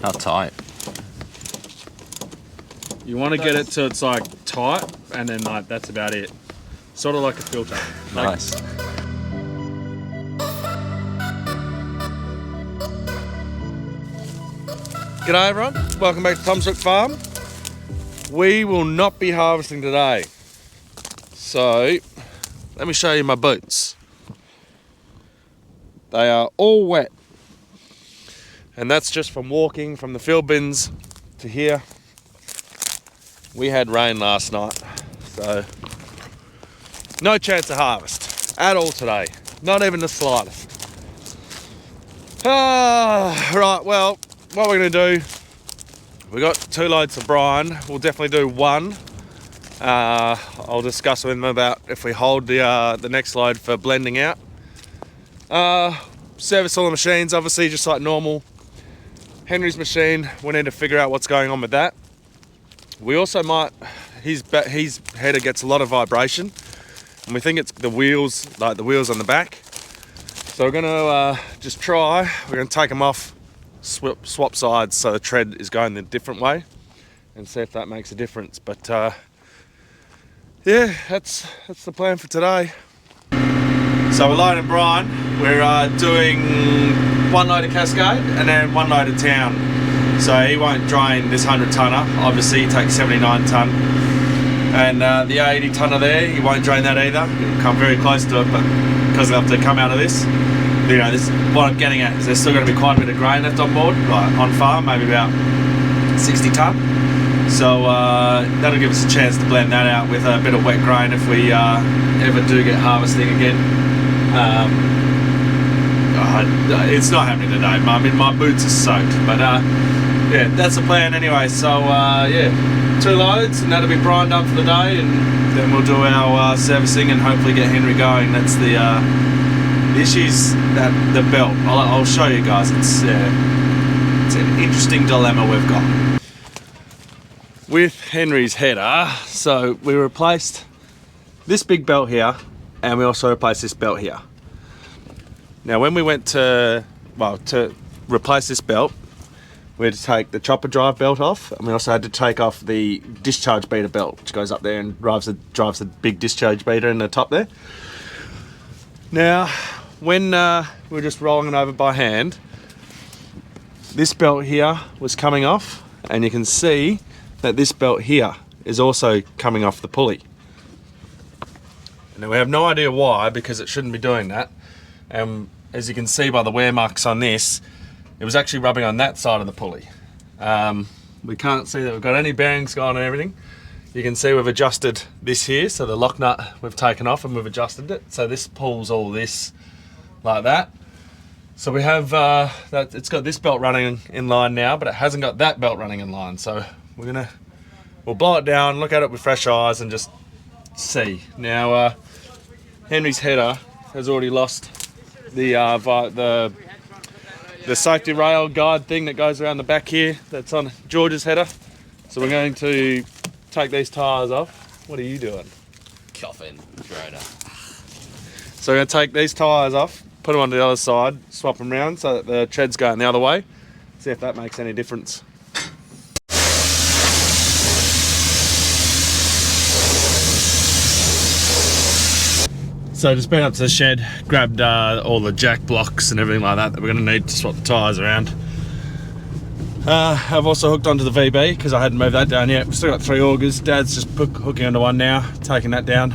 How tight? You want to get it to it's like tight, and then like that's about it. Sort of like a filter. Nice. G'day everyone, welcome back to Tom's Brook Farm. We will not be harvesting today. So, let me show you my boots. They are all wet. And that's just from walking from the field bins to here. We had rain last night, so no chance of harvest at all today. Not even the slightest. Right, well, what we're gonna do, we got 2 loads of brine. We'll definitely do one. I'll discuss with him about if we hold the next load for blending out. Service all the machines, obviously, just like normal. Henry's machine, we need to figure out what's going on with that. We also might, his header gets a lot of vibration, and we think it's the wheels, like the wheels on the back. So we're gonna just try, we're gonna take them off, swap sides so the tread is going the different way and see if that makes a difference. But yeah, that's the plan for today. So we're loading brine. We're doing 1 load of Cascade and then 1 load of Town. So he won't drain this 100 tonner. Obviously he takes 79 tonne. And the 80 tonner there, he won't drain that either. He'll come very close to it, but because they have to come out of this. You know, this what I'm getting at is there's still going to be quite a bit of grain left on board, like on farm, maybe about 60 tonne. So that'll give us a chance to blend that out with a bit of wet grain if we ever do get harvesting again. It's not happening today. I mean, my boots are soaked, but yeah, that's the plan anyway. So yeah, 2 loads, and that'll be brined up for the day, and then we'll do our servicing and hopefully get Henry going. That's the issues that the belt. I'll show you guys. It's an interesting dilemma we've got with Henry's header. So we replaced this big belt here, and we also replaced this belt here. Now when we went to replace this belt, we had to take the chopper drive belt off, and we also had to take off the discharge beater belt, which goes up there and drives the big discharge beater in the top there. Now when we were just rolling it over by hand, this belt here was coming off, and you can see that this belt here is also coming off the pulley. Now we have no idea why, because it shouldn't be doing that. As you can see by the wear marks on this, it was actually rubbing on that side of the pulley. We can't see that we've got any bearings going and everything. You can see we've adjusted this here, so the lock nut we've taken off and we've adjusted it. So this pulls all this like that. So we have that. It's got this belt running in line now, but it hasn't got that belt running in line. So we'll blow it down, look at it with fresh eyes, and just see. Now Henry's header has already lost the safety rail guide thing that goes around the back here. That's on George's header. So we're going to take these tyres off. What are you doing? Coffin, grader. So we're going to take these tyres off, put them on the other side, swap them around so that the tread's going the other way. See if that makes any difference. So just been up to the shed, grabbed all the jack blocks and everything like that we're going to need to swap the tyres around. I've also hooked onto the VB because I hadn't moved that down yet. We've still got 3 augers. Dad's just hooking onto one now, taking that down.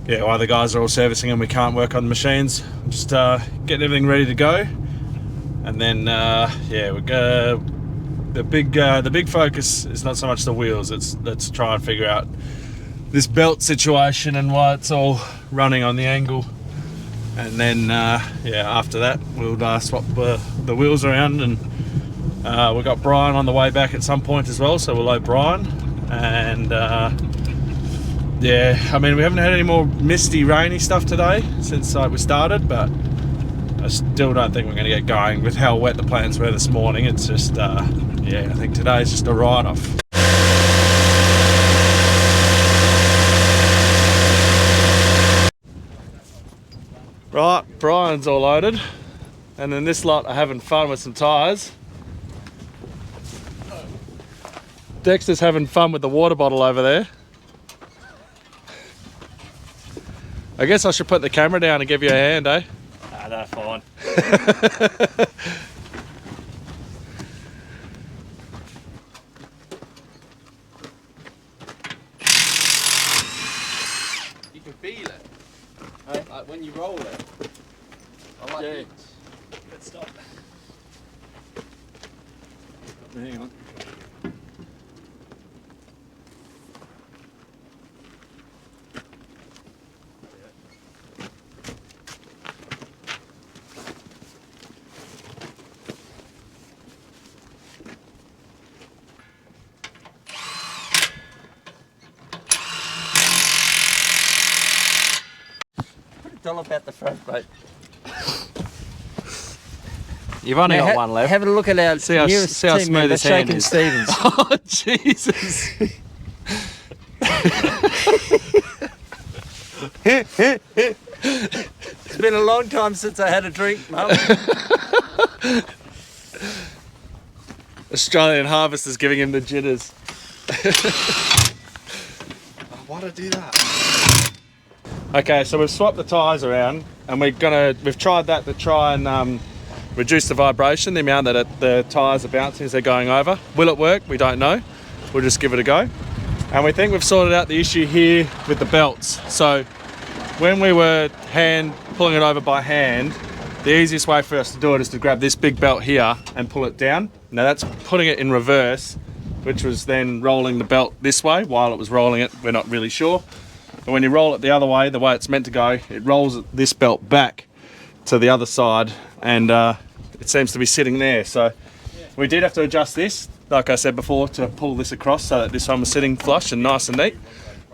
Yeah, while the guys are all servicing and we can't work on the machines, just getting everything ready to go. And then yeah, we go. The big focus is not so much the wheels. Let's try and figure out this belt situation and why it's all running on the angle. And then yeah, after that we'll swap the wheels around, and we've got brine on the way back at some point as well, so we'll load brine. And yeah, I mean, we haven't had any more misty rainy stuff today since we started, but I still don't think we're going to get going with how wet the plants were this morning. It's just yeah, I think today's just a write-off. Right, Brian's all loaded, and then this lot are having fun with some tyres. Dexter's having fun with the water bottle over there. I guess I should put the camera down and give you a hand, eh? Nah, no, fine. You can feel it. Hey? Like when you roll it. I like it. Let's stop. Hang on. Tell about the front, mate. You've only got one left. Have a look at our See how team smooth member, his hand Shakin' is. Stevens. Oh, Jesus. It's been a long time since I had a drink, Mum. Australian Harvest is giving him the jitters. Why'd I do that? Okay, so we've swapped the tyres around, and we've tried that to try and reduce the vibration, the amount that the tyres are bouncing as they're going over. Will it work? We don't know. We'll just give it a go. And we think we've sorted out the issue here with the belts. So when we were pulling it over by hand, the easiest way for us to do it is to grab this big belt here and pull it down. Now that's putting it in reverse, which was then rolling the belt this way. While it was rolling it, we're not really sure. But when you roll it the other way, the way it's meant to go, it rolls this belt back to the other side, and it seems to be sitting there. So we did have to adjust this, like I said before, to pull this across so that this one was sitting flush and nice and neat.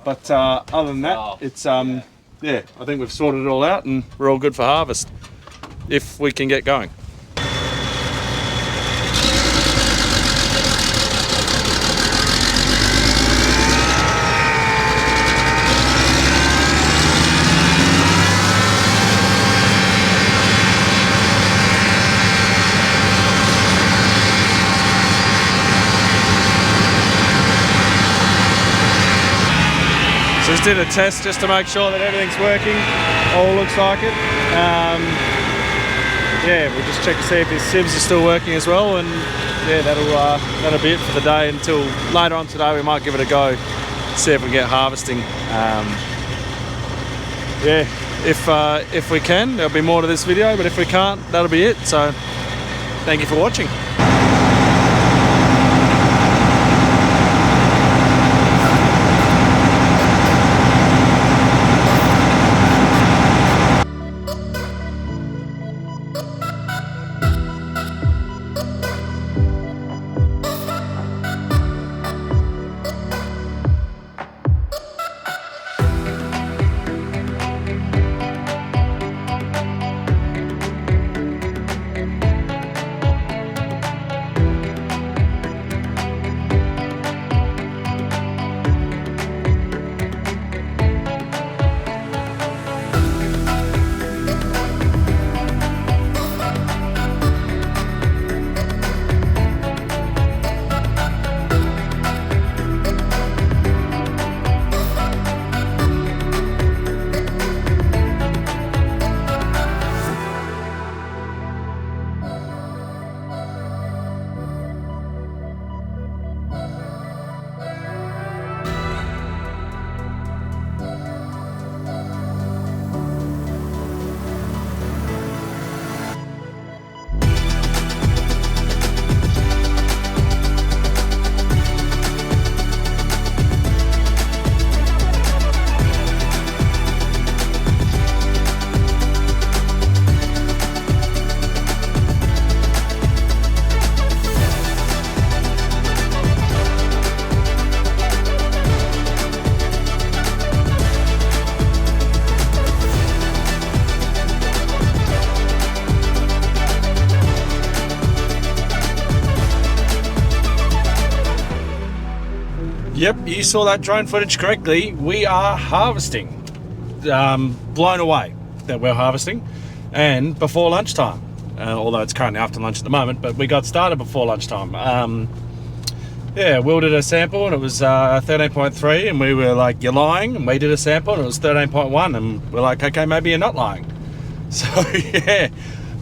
But other than that, it's yeah, I think we've sorted it all out and we're all good for harvest if we can get going. So just did a test just to make sure that everything's working, all looks like it. Yeah, we'll just check to see if his sieves are still working as well, and yeah, that'll be it for the day until later on today. We might give it a go, see if we get harvesting. Yeah, if we can, there'll be more to this video, but if we can't, that'll be it. So thank you for watching. Yep, you saw that drone footage correctly. We are harvesting. Blown away that we're harvesting, and before lunchtime. Although it's currently after lunch at the moment, but we got started before lunchtime. yeah, Will did a sample and it was 13.3, and we were like, you're lying, and we did a sample and it was 13.1, and we're like, okay, maybe you're not lying. So yeah,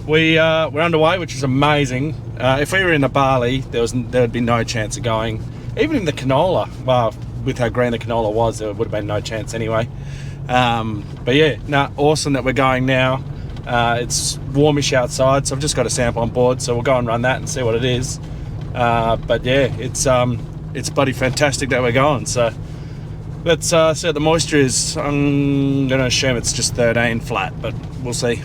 we're underway, which is amazing. If we were in the barley, there'd be no chance of going. Even in the canola, well, with how green the canola was, there would have been no chance anyway. But yeah, awesome that we're going now. It's warmish outside, so I've just got a sample on board, so we'll go and run that and see what it is. But yeah, it's bloody fantastic that we're going. So let's see what the moisture is. I'm gonna assume it's just 13 flat, but we'll see.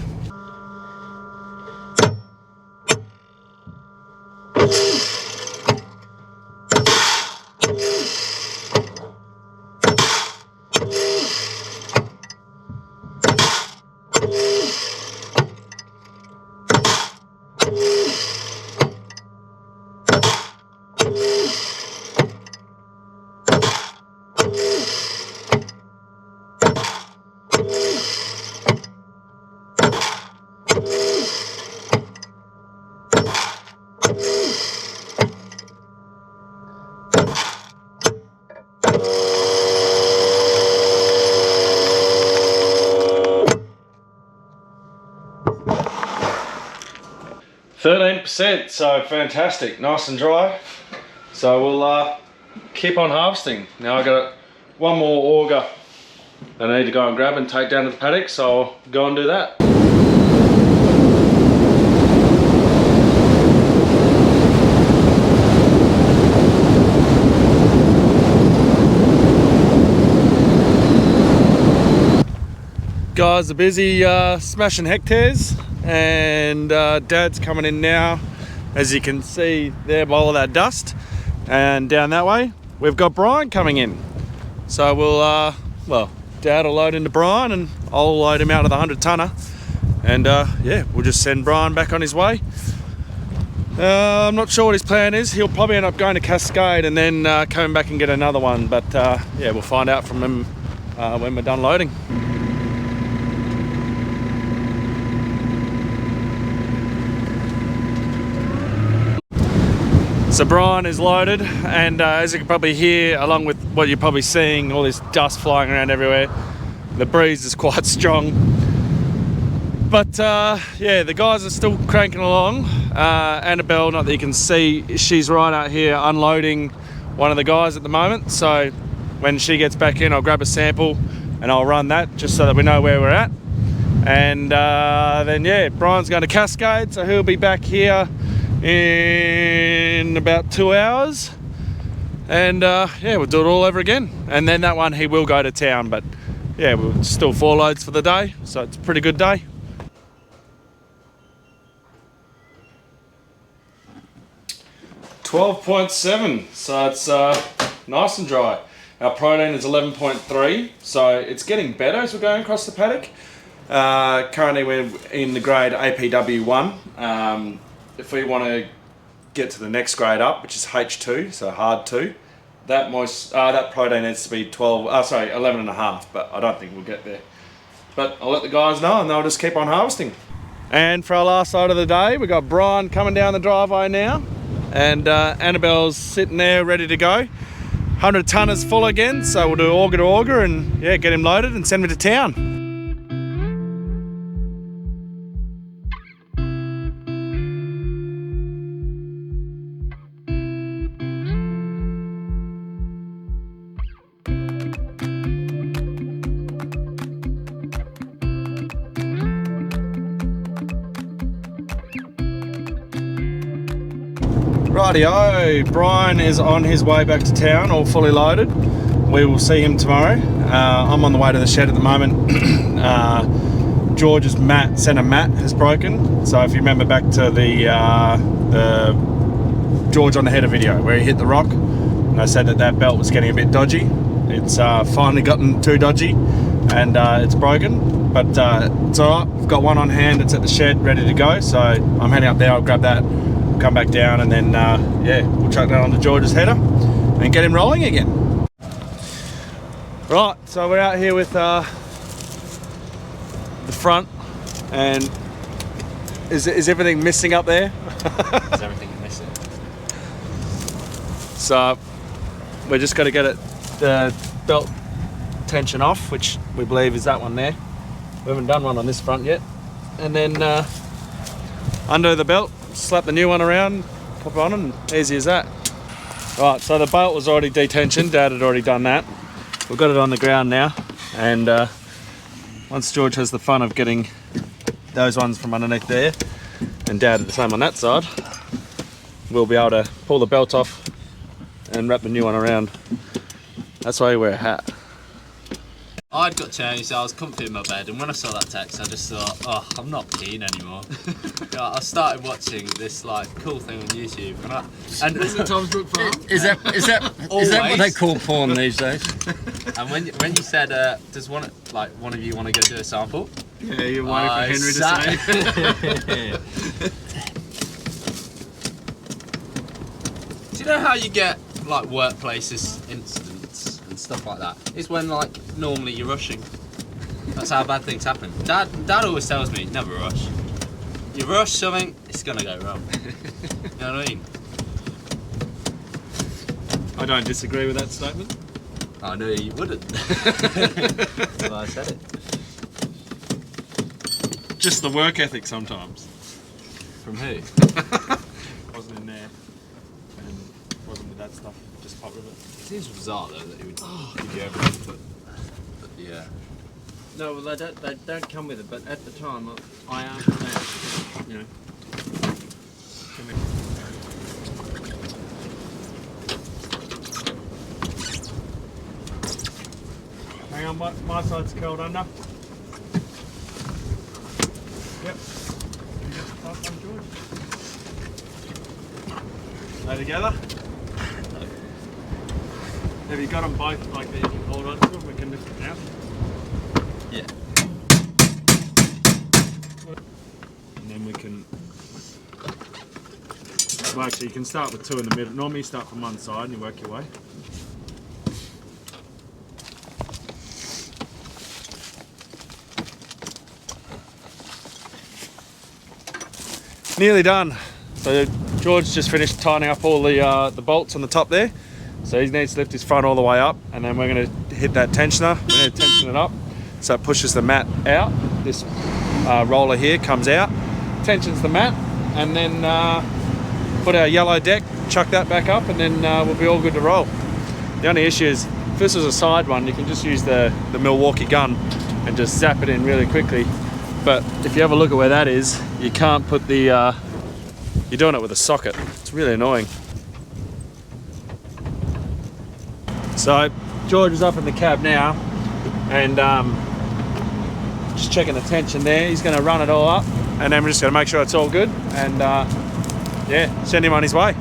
%, so fantastic, nice and dry. So we'll keep on harvesting. Now I got one more auger that I need to go and grab and take down to the paddock, so I'll go and do that. Guys are busy smashing hectares, and Dad's coming in now. As you can see there by all that dust, and down that way we've got Brian coming in. So we'll well, Dad will load into Brian and I'll load him out of the 100-tonner, and yeah, we'll just send Brian back on his way. I'm not sure what his plan is. He'll probably end up going to Cascade and then coming back and get another one, but yeah, we'll find out from him when we're done loading. So Brian is loaded, and as you can probably hear, along with what you're probably seeing, all this dust flying around everywhere, the breeze is quite strong. But yeah, the guys are still cranking along. Annabelle, not that you can see, she's right out here unloading one of the guys at the moment. So when she gets back in, I'll grab a sample and I'll run that just so that we know where we're at. And then yeah, Brian's going to Cascade, so he'll be back here in about 2 hours, and yeah, we'll do it all over again. And then that one he will go to town, but yeah, we're still 4 loads for the day, so it's a pretty good day. $12.7, so it's nice and dry. Our protein is 11.3, so it's getting better as we're going across the paddock. Currently we're in the grade APW1. If we want to get to the next grade up, which is H2, so hard 2, that protein needs to be 11.5, but I don't think we'll get there. But I'll let the guys know and they'll just keep on harvesting. And for our last load of the day, we've got Brian coming down the driveway now, and Annabelle's sitting there ready to go. 100-tonner's full again, so we'll do auger to auger and yeah, get him loaded and send him to town. Rightio, Brian is on his way back to town, all fully loaded. We will see him tomorrow. I'm on the way to the shed at the moment. George's centre mat has broken. So if you remember back to the George on the header video where he hit the rock, and I said that belt was getting a bit dodgy. It's finally gotten too dodgy, and it's broken. But it's all right. We've got one on hand. It's at the shed, ready to go. So I'm heading up there. I'll grab that, come back down, and then yeah, we'll chuck that onto George's header and get him rolling again. Right, so we're out here with the front, and is everything missing up there? Is everything missing? So we're just got to get the belt tension off, which we believe is that one there. We haven't done one on this front yet. And then undo the belt, slap the new one around, pop it on, and easy as that. Right, so the belt was already detensioned. Dad had already done that. We've got it on the ground now, and once George has the fun of getting those ones from underneath there, and Dad did the same on that side, we'll be able to pull the belt off and wrap the new one around. That's why you wear a hat. I'd got changed, so I was comfy in my bed, and when I saw that text, I just thought, oh, I'm not keen anymore. I started watching this like cool thing on YouTube, and Isn't it Tom's Brook Farm? Is that what they call porn these days? And when you said, does one of you want to go do a sample? Yeah, you're waiting for Henry to say. Do you know how you get like workplaces incidents and stuff like that? It's when like normally you're rushing. That's how bad things happen. Dad always tells me, never rush. You rush something, it's gonna go wrong. You know what I mean? I don't disagree with that statement. I knew you wouldn't. Well, I said it. Just the work ethic sometimes. From who? Wasn't in there, and wasn't with that stuff. Just pop with it. It seems bizarre though that he would give you everything, but yeah. No, well they don't come with it. But at the time, I asked for that. You know. Hang on, my side's curled under. Yep. You got the top one, George? They together? Have you got them both like that you can hold on to them? We can lift it out. Yeah. And then we can... Well, actually, you can start with two in the middle. Normally you start from one side and you work your way. Nearly done. So George just finished tightening up all the bolts on the top there. So he needs to lift his front all the way up, and then we're going to hit that tensioner. We're going to tension it up so it pushes the mat out. This roller here comes out, tensions the mat, and then put our yellow deck, chuck that back up, and then we'll be all good to roll. The only issue is if this was a side one, you can just use the Milwaukee gun and just zap it in really quickly. But if you have a look at where that is, you can't put the, you're doing it with a socket. It's really annoying. So George is up in the cab now, and just checking the tension there. He's going to run it all up, and then we're just going to make sure it's all good, and yeah, send him on his way.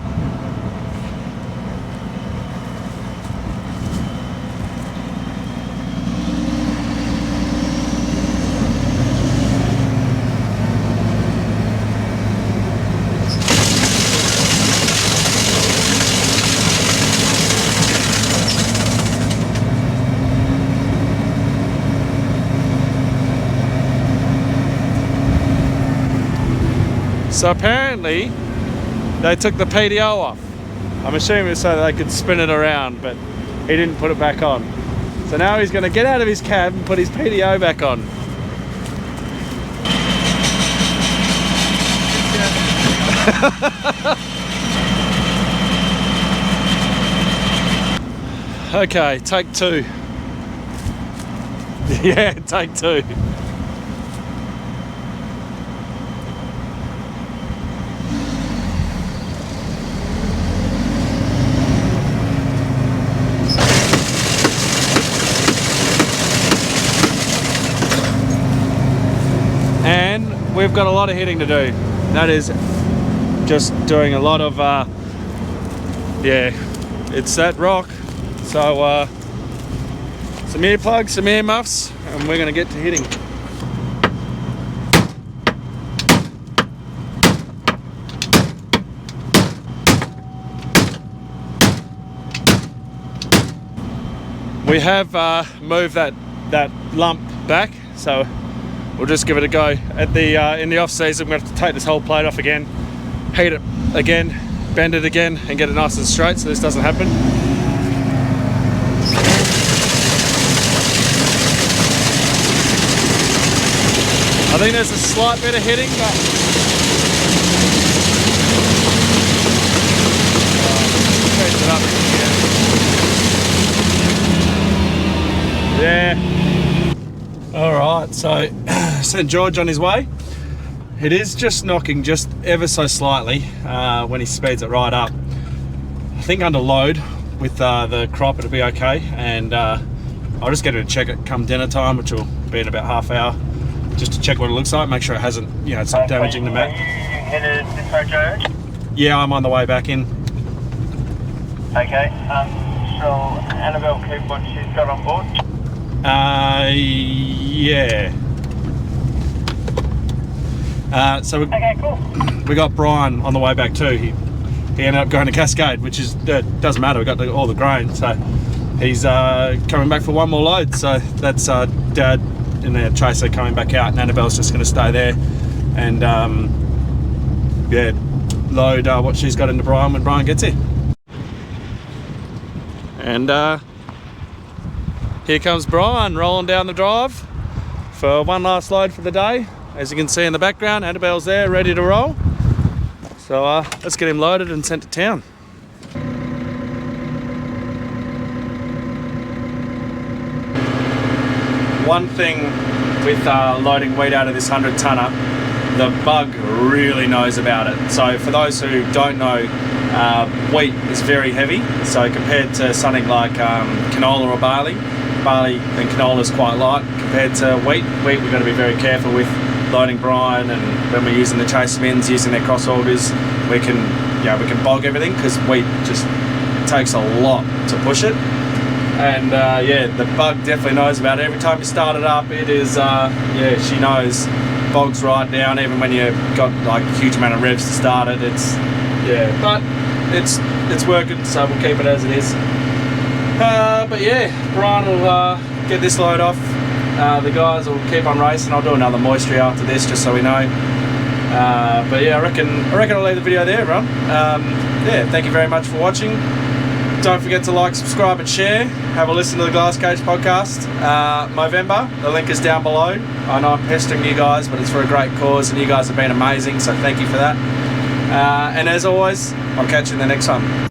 So apparently they took the PDO off. I'm assuming so that they could spin it around, but he didn't put it back on. So now he's going to get out of his cab and put his PDO back on. Okay, take two. Yeah, take two. And we've got a lot of hitting to do. That is just doing a lot of, yeah, it's that rock. So some earplugs, some ear muffs, and we're gonna get to hitting. We have moved that lump back, so we'll just give it a go. At the in the off season, we have to take this whole plate off again, heat it again, bend it again and get it nice and straight so this doesn't happen. I think there's a slight bit of hitting, but change it up again. Yeah. Alright, so sent George on his way. It is just knocking just ever so slightly when he speeds it right up. I think under load with the crop it'll be okay, and I'll just get her to check it come dinner time, which will be in about half hour, just to check what it looks like, make sure it hasn't, you know, it's not damaging the mat. Headed this way, Joe? Yeah, I'm on the way back in. Okay, so Annabelle keep what she's got on board? Yeah. So Okay, cool. we got Brian on the way back too. He ended up going to Cascade, which is doesn't matter. We got all the grain, so he's coming back for one more load. So that's Dad and then Tracer coming back out, and Annabelle's just going to stay there and yeah, load what she's got into Brian when Brian gets here. And here comes Brian rolling down the drive for one last load for the day. As you can see in the background, Annabelle's there ready to roll. So let's get him loaded and sent to town. One thing with loading wheat out of this 100-tonner, the bug really knows about it. So for those who don't know, wheat is very heavy. So compared to something like canola or barley and canola is quite light compared to wheat. We've got to be very careful with loading brine, and when we're using the chase mins, using their cross augers, we can bog everything because wheat just takes a lot to push it. And yeah, the bug definitely knows about it. Every time you start it up, it is yeah, she knows, bogs right down. Even when you've got like a huge amount of revs to start it, it's yeah, but it's working, so we'll keep it as it is. But yeah, Brian will get this load off. The guys will keep on racing. I'll do another moisture after this just so we know. But yeah, I reckon I'll leave the video there, everyone. Yeah, thank you very much for watching. Don't forget to like, subscribe and share. Have a listen to the Glass Cage podcast. Movember, the link is down below. I know I'm pestering you guys, but it's for a great cause and you guys have been amazing, so thank you for that. And as always, I'll catch you in the next one.